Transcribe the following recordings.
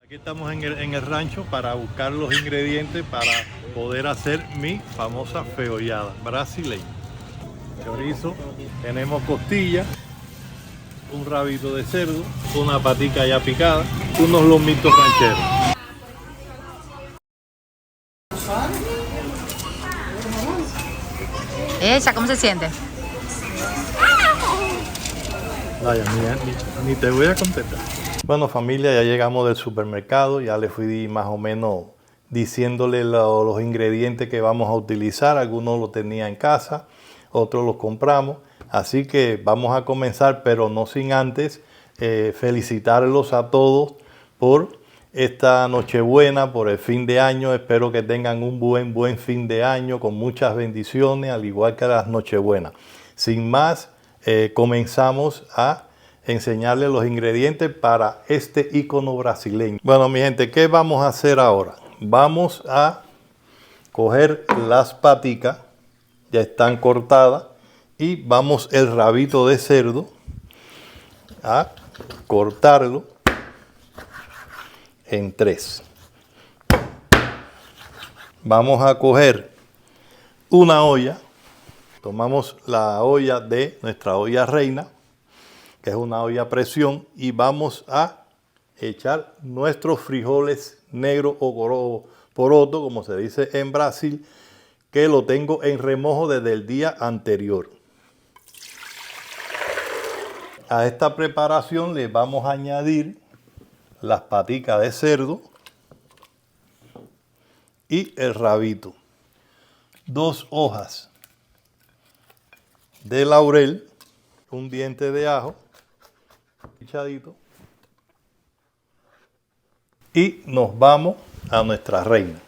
Aquí estamos en el rancho para buscar los ingredientes para poder hacer mi famosa feollada brasileña. Chorizo, tenemos costilla, un rabito de cerdo, una patica ya picada, unos lomitos rancheros. Ella, ¿cómo se siente? Vaya, ni te voy a contestar. Bueno, familia, ya llegamos del supermercado, ya le fui más o menos diciéndole los ingredientes que vamos a utilizar. Algunos los tenía en casa, otros los compramos. Así que vamos a comenzar, pero no sin antes felicitarlos a todos por esta Nochebuena, por el fin de año. Espero que tengan un buen fin de año con muchas bendiciones, al igual que las Nochebuenas. Sin más, comenzamos a enseñarles los ingredientes para este icono brasileño. Bueno, mi gente, ¿qué vamos a hacer ahora? Vamos a coger las paticas, ya están cortadas, y vamos el rabito de cerdo a cortarlo en 3. Vamos a coger una olla, tomamos la olla de nuestra olla reina, que es una olla a presión, y vamos a echar nuestros frijoles negros o poroto, como se dice en Brasil, que lo tengo en remojo desde el día anterior. A esta preparación le vamos a añadir las paticas de cerdo y el rabito, 2 hojas de laurel, un diente de ajo pichadito, y nos vamos a nuestra reina.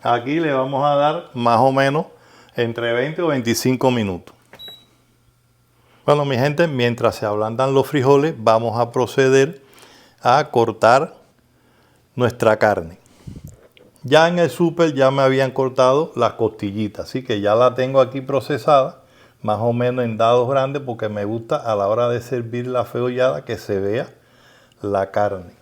Aquí le vamos a dar más o menos entre 20 o 25 minutos. Bueno, mi gente, mientras se ablandan los frijoles, vamos a proceder a cortar nuestra carne. Ya en el súper ya me habían cortado las costillitas, así que ya la tengo aquí procesada, más o menos en dados grandes, porque me gusta a la hora de servir la feollada que se vea la carne.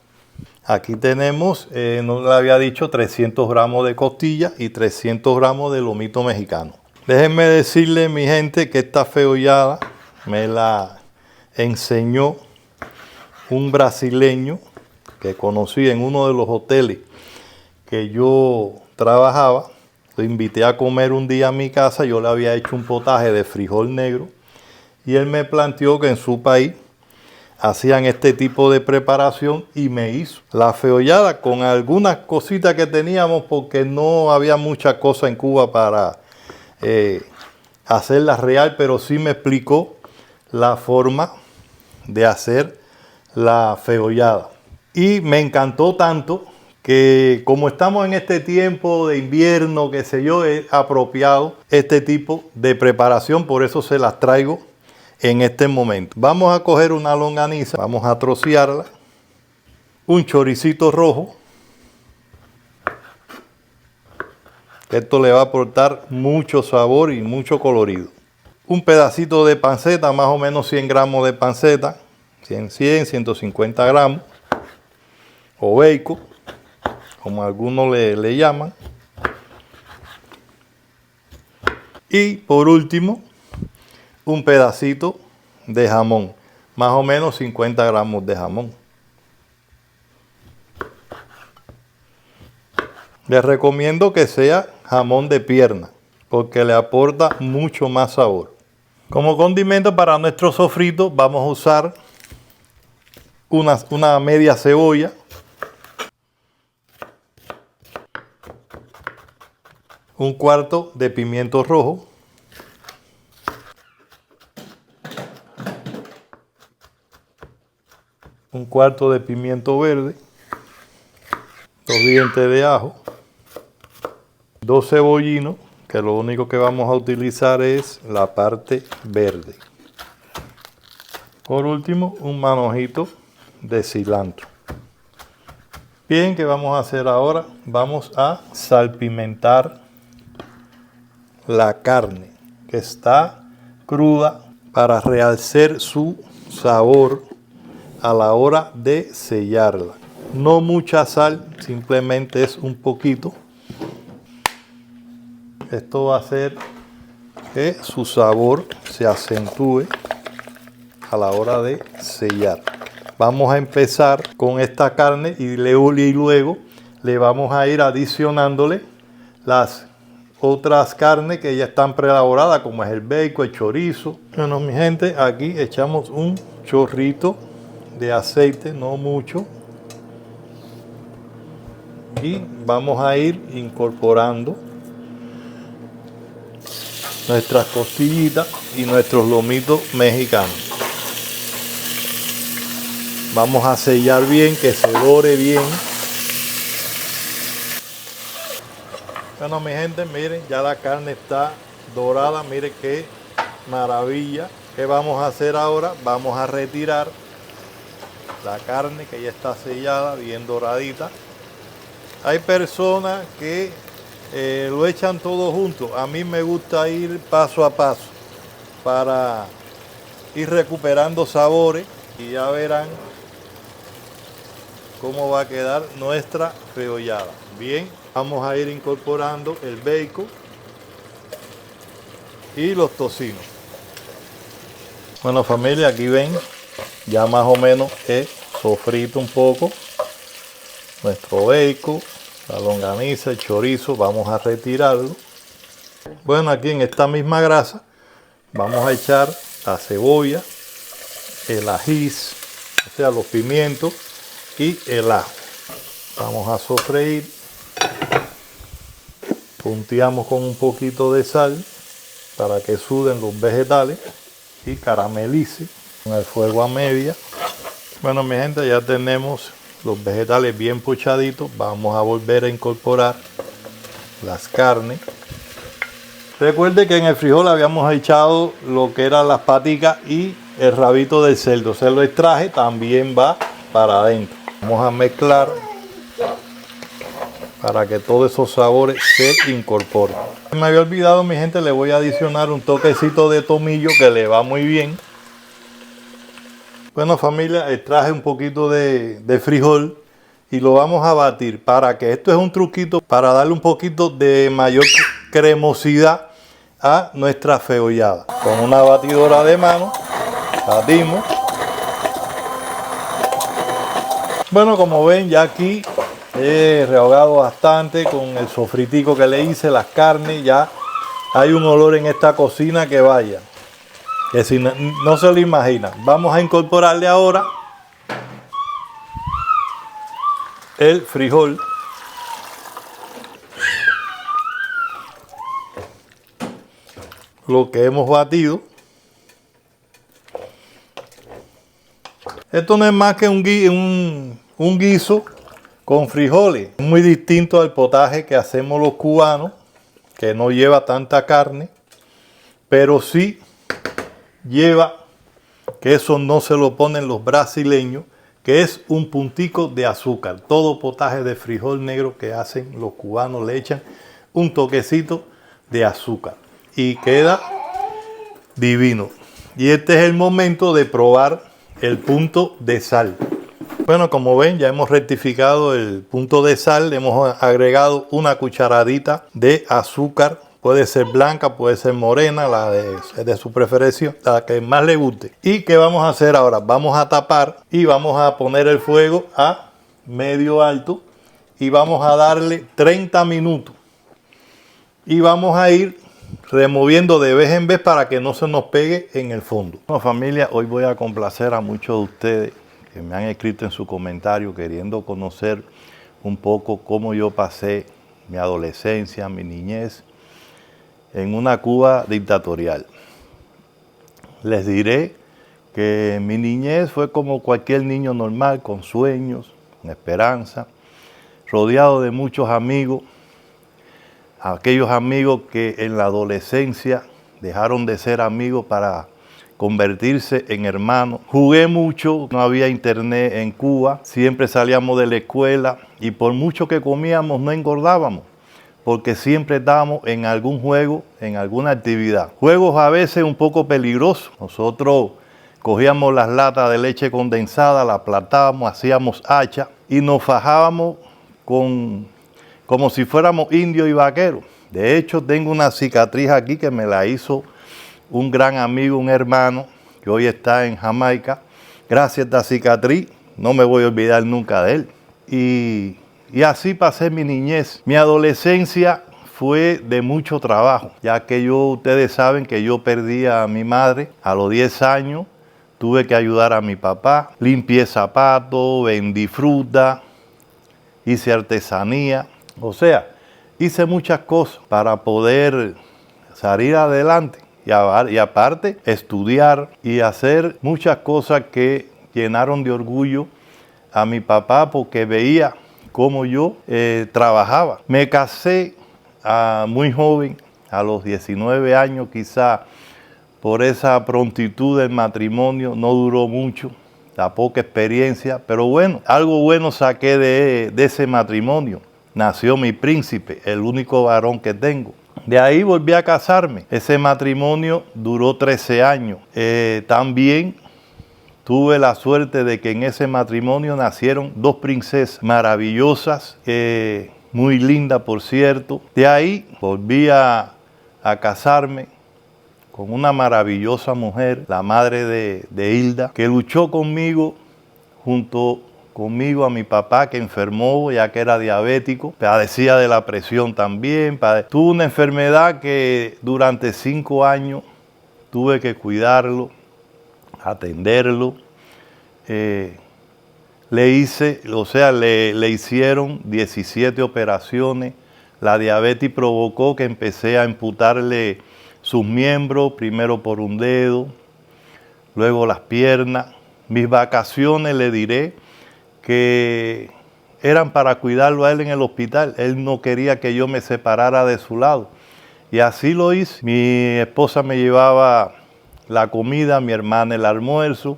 Aquí tenemos, no le había dicho, 300 gramos de costilla y 300 gramos de lomito mexicano. Déjenme decirle, mi gente, que esta feollada me la enseñó un brasileño que conocí en uno de los hoteles que yo trabajaba. Lo invité a comer un día a mi casa. Yo le había hecho un potaje de frijol negro y él me planteó que en su país hacían este tipo de preparación y me hizo la feollada con algunas cositas que teníamos, porque no había mucha cosa en Cuba para hacerla real, pero sí me explicó la forma de hacer la feollada. Y me encantó tanto que, como estamos en este tiempo de invierno, qué sé yo, es apropiado este tipo de preparación, por eso se las traigo en este momento. Vamos a coger una longaniza, vamos a trocearla, un choricito rojo, que esto le va a aportar mucho sabor y mucho colorido. Un pedacito de panceta, más o menos 100 gramos de panceta, 150 gramos, o bacon, como algunos le llaman. Y por último, un pedacito de jamón, más o menos 50 gramos de jamón. Les recomiendo que sea jamón de pierna, porque le aporta mucho más sabor. Como condimento para nuestro sofrito vamos a usar una media cebolla, un cuarto de pimiento rojo, un cuarto de pimiento verde, 2 dientes de ajo, 2 cebollinos, que lo único que vamos a utilizar es la parte verde. Por último, un manojito de cilantro. Bien, ¿qué vamos a hacer ahora? Vamos a salpimentar la carne, que está cruda, para realzar su sabor a la hora de sellarla. no mucha sal, simplemente es un poquito. Esto va a hacer que su sabor se acentúe a la hora de sellar. Vamos a empezar con esta carne y luego le vamos a ir adicionándole las otras carnes que ya están preelaboradas, como es el bacon, el chorizo. Bueno, mi gente, aquí echamos un chorrito de aceite, no mucho. Y vamos a ir incorporando nuestras costillitas y nuestros lomitos mexicanos. Vamos a sellar bien, que se dore bien. Bueno, mi gente, miren, ya la carne está dorada. Miren qué maravilla. ¿Qué vamos a hacer ahora? Vamos a retirar la carne que ya está sellada, bien doradita. Hay personas que lo echan todo junto. A mí me gusta ir paso a paso para ir recuperando sabores y ya verán cómo va a quedar nuestra rehollada. Bien, vamos a ir incorporando el bacon y los tocinos. Bueno, familia, aquí ven, ya más o menos he sofrito un poco nuestro bacon, la longaniza, el chorizo. Vamos a retirarlo. Bueno, aquí en esta misma grasa vamos a echar la cebolla, el ají, o sea, los pimientos y el ajo. Vamos a sofreír. Punteamos con un poquito de sal para que suden los vegetales y caramelice con el fuego a media. Bueno, mi gente, ya tenemos los vegetales bien pochaditos. Vamos a volver a incorporar las carnes. Recuerde que en el frijol habíamos echado lo que eran las paticas y el rabito del cerdo. Se lo extraje, también va para adentro. Vamos a mezclar para que todos esos sabores se incorporen. Me había olvidado, mi gente, le voy a adicionar un toquecito de tomillo que le va muy bien. Bueno, familia, extraje un poquito de frijol y lo vamos a batir para que esto es un truquito para darle un poquito de mayor cremosidad a nuestra rehollada. Con una batidora de mano batimos. Bueno, como ven, ya aquí he rehogado bastante con el sofritico que le hice, las carnes. Ya hay un olor en esta cocina que vaya, que si no se lo imaginan. Vamos a incorporarle ahora el frijol. Lo que hemos batido. Esto no es más que un guiso con frijoles. Muy distinto al potaje que hacemos los cubanos, que no lleva tanta carne, pero sí lleva, que eso no se lo ponen los brasileños, que es un puntico de azúcar. Todo potaje de frijol negro que hacen los cubanos le echan un toquecito de azúcar y queda divino. Y este es el momento de probar el punto de sal. Bueno, como ven, ya hemos rectificado el punto de sal. Le hemos agregado una cucharadita de azúcar. Puede ser blanca, puede ser morena, la de su preferencia, la que más le guste. ¿Y qué vamos a hacer ahora? Vamos a tapar y vamos a poner el fuego a medio alto y vamos a darle 30 minutos. Y vamos a ir removiendo de vez en vez para que no se nos pegue en el fondo. Bueno, familia, hoy voy a complacer a muchos de ustedes que me han escrito en su comentario queriendo conocer un poco cómo yo pasé mi adolescencia, mi niñez en una Cuba dictatorial. Les diré que mi niñez fue como cualquier niño normal, con sueños, con esperanza, rodeado de muchos amigos, aquellos amigos que en la adolescencia dejaron de ser amigos para convertirse en hermanos. Jugué mucho, no había internet en Cuba, siempre salíamos de la escuela y por mucho que comíamos no engordábamos, porque siempre estábamos en algún juego, en alguna actividad. Juegos a veces un poco peligrosos. Nosotros cogíamos las latas de leche condensada, las aplatábamos, hacíamos hacha y nos fajábamos como si fuéramos indios y vaqueros. De hecho, tengo una cicatriz aquí que me la hizo un gran amigo, un hermano, que hoy está en Jamaica. Gracias a esta cicatriz, no me voy a olvidar nunca de él. Y así pasé mi niñez. Mi adolescencia fue de mucho trabajo, ya que ustedes saben que yo perdí a mi madre a los 10 años. Tuve que ayudar a mi papá, limpié zapatos, vendí fruta, hice artesanía. O sea, hice muchas cosas para poder salir adelante y aparte estudiar y hacer muchas cosas que llenaron de orgullo a mi papá porque veía cómo yo trabajaba. Me casé muy joven, a los 19 años quizá. Por esa prontitud del matrimonio no duró mucho, la poca experiencia, pero bueno, algo bueno saqué de ese matrimonio. Nació mi príncipe, el único varón que tengo. De ahí volví a casarme. Ese matrimonio duró 13 años. También tuve la suerte de que en ese matrimonio nacieron 2 princesas maravillosas, muy lindas por cierto. De ahí volví a casarme con una maravillosa mujer, la madre de Hilda, que luchó conmigo, junto conmigo a mi papá que enfermó ya que era diabético, padecía de la presión también, tuvo una enfermedad que durante 5 años tuve que cuidarlo, atenderlo. Le hicieron 17 operaciones, la diabetes provocó que empecé a amputarle sus miembros, primero por un dedo, luego las piernas. Mis vacaciones, le diré, que eran para cuidarlo a él en el hospital. Él no quería que yo me separara de su lado. Y así lo hice. Mi esposa me llevaba la comida, mi hermana el almuerzo,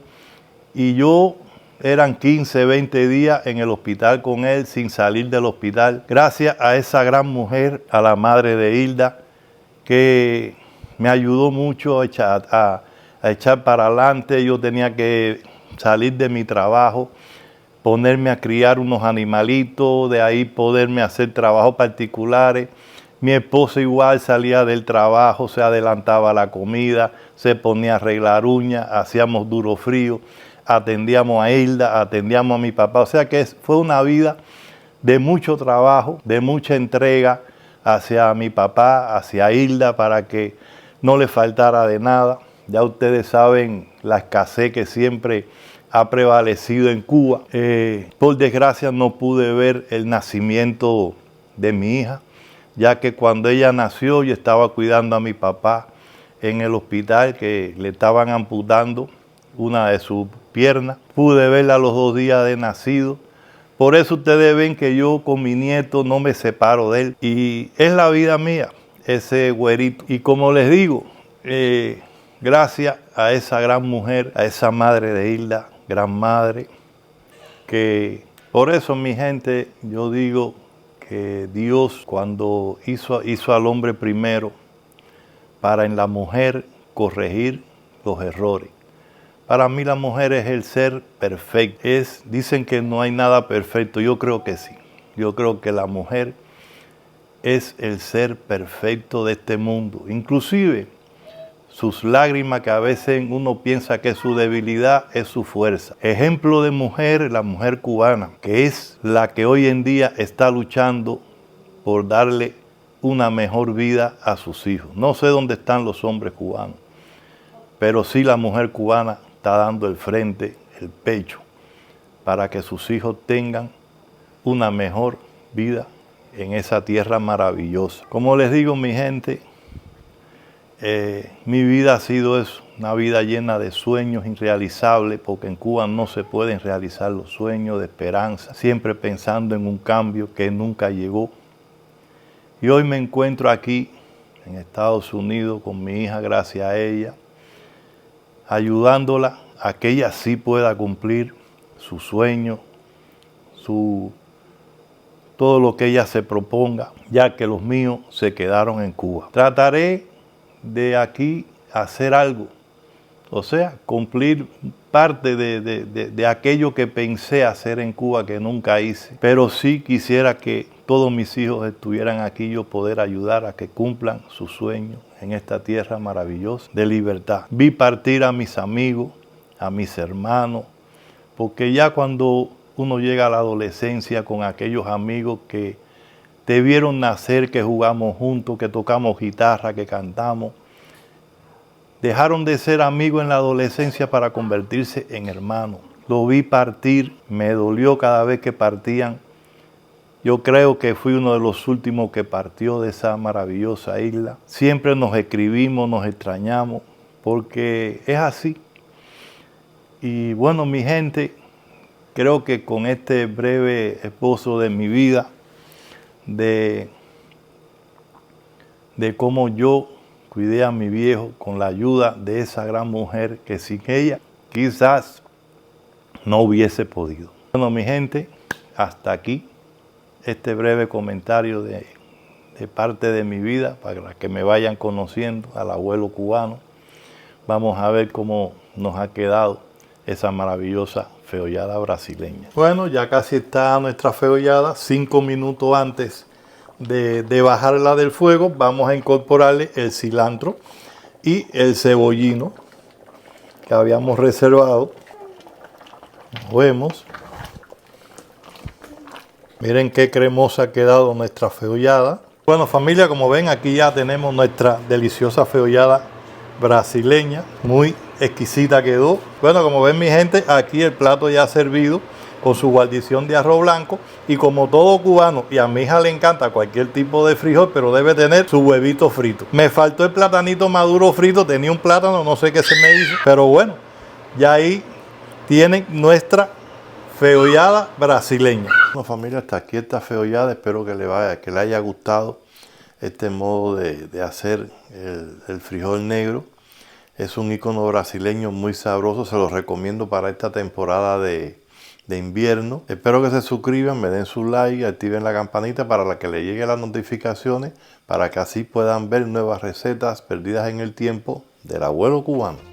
y yo eran 15, 20 días en el hospital con él sin salir del hospital. Gracias a esa gran mujer, a la madre de Hilda, que me ayudó mucho a echar para adelante. Yo tenía que salir de mi trabajo, ponerme a criar unos animalitos, de ahí poderme hacer trabajos particulares. Mi esposa igual salía del trabajo, se adelantaba la comida, se ponía a arreglar uñas, hacíamos duro frío, atendíamos a Hilda, atendíamos a mi papá. O sea que fue una vida de mucho trabajo, de mucha entrega hacia mi papá, hacia Hilda, para que no le faltara de nada. Ya ustedes saben la escasez que siempre ha prevalecido en Cuba. Por desgracia no pude ver el nacimiento de mi hija, ya que cuando ella nació yo estaba cuidando a mi papá en el hospital, que le estaban amputando una de sus piernas. Pude verla a los 2 días de nacido. Por eso ustedes ven que yo con mi nieto no me separo de él. Y es la vida mía, ese güerito. Y como les digo, gracias a esa gran mujer, a esa madre de Hilda, gran madre, que por eso, mi gente, yo digo que Dios, cuando hizo al hombre primero, para en la mujer corregir los errores. Para mí la mujer es el ser perfecto. Dicen que no hay nada perfecto. Yo creo que sí. Yo creo que la mujer es el ser perfecto de este mundo. Inclusive sus lágrimas, que a veces uno piensa que es su debilidad, es su fuerza. Ejemplo de mujer, la mujer cubana, que es la que hoy en día está luchando por darle una mejor vida a sus hijos. No sé dónde están los hombres cubanos, pero sí la mujer cubana está dando el frente, el pecho, para que sus hijos tengan una mejor vida en esa tierra maravillosa. Como les digo, mi gente, mi vida ha sido eso, una vida llena de sueños irrealizables, porque en Cuba no se pueden realizar los sueños de esperanza, siempre pensando en un cambio que nunca llegó. Y hoy me encuentro aquí en Estados Unidos con mi hija, gracias a ella, ayudándola a que ella sí pueda cumplir su sueño, todo lo que ella se proponga, ya que los míos se quedaron en Cuba. Trataré de aquí hacer algo, o sea, cumplir parte de aquello que pensé hacer en Cuba que nunca hice. Pero sí quisiera que todos mis hijos estuvieran aquí, yo poder ayudar a que cumplan sus sueños en esta tierra maravillosa de libertad. Vi partir a mis amigos, a mis hermanos, porque ya cuando uno llega a la adolescencia con aquellos amigos que te vieron nacer, que jugamos juntos, que tocamos guitarra, que cantamos, dejaron de ser amigos en la adolescencia para convertirse en hermanos. Lo vi partir, me dolió cada vez que partían. Yo creo que fui uno de los últimos que partió de esa maravillosa isla. Siempre nos escribimos, nos extrañamos, porque es así. Y bueno, mi gente, creo que con este breve esbozo de mi vida, de cómo yo cuidé a mi viejo con la ayuda de esa gran mujer que sin ella quizás no hubiese podido. Bueno, mi gente, hasta aquí este breve comentario de parte de mi vida para que me vayan conociendo al abuelo cubano. Vamos a ver cómo nos ha quedado esa maravillosa feollada brasileña. Bueno, ya casi está nuestra feollada. 5 minutos antes de bajarla del fuego, vamos a incorporarle el cilantro y el cebollino que habíamos reservado. Vemos. Miren qué cremosa ha quedado nuestra feollada. Bueno, familia, como ven, aquí ya tenemos nuestra deliciosa feollada brasileña. Muy exquisita quedó. Bueno, como ven mi gente, aquí el plato ya servido con su guarnición de arroz blanco. Y como todo cubano, y a mi hija le encanta cualquier tipo de frijol, pero debe tener su huevito frito. Me faltó el platanito maduro frito, tenía un plátano, no sé qué se me hizo. Pero bueno, ya ahí tienen nuestra feollada brasileña. Bueno, familia, hasta aquí esta feollada. Espero que le haya gustado este modo de hacer el frijol negro. Es un icono brasileño muy sabroso. Se lo recomiendo para esta temporada de invierno. Espero que se suscriban, me den su like, activen la campanita para que les lleguen las notificaciones, para que así puedan ver nuevas recetas perdidas en el tiempo del abuelo cubano.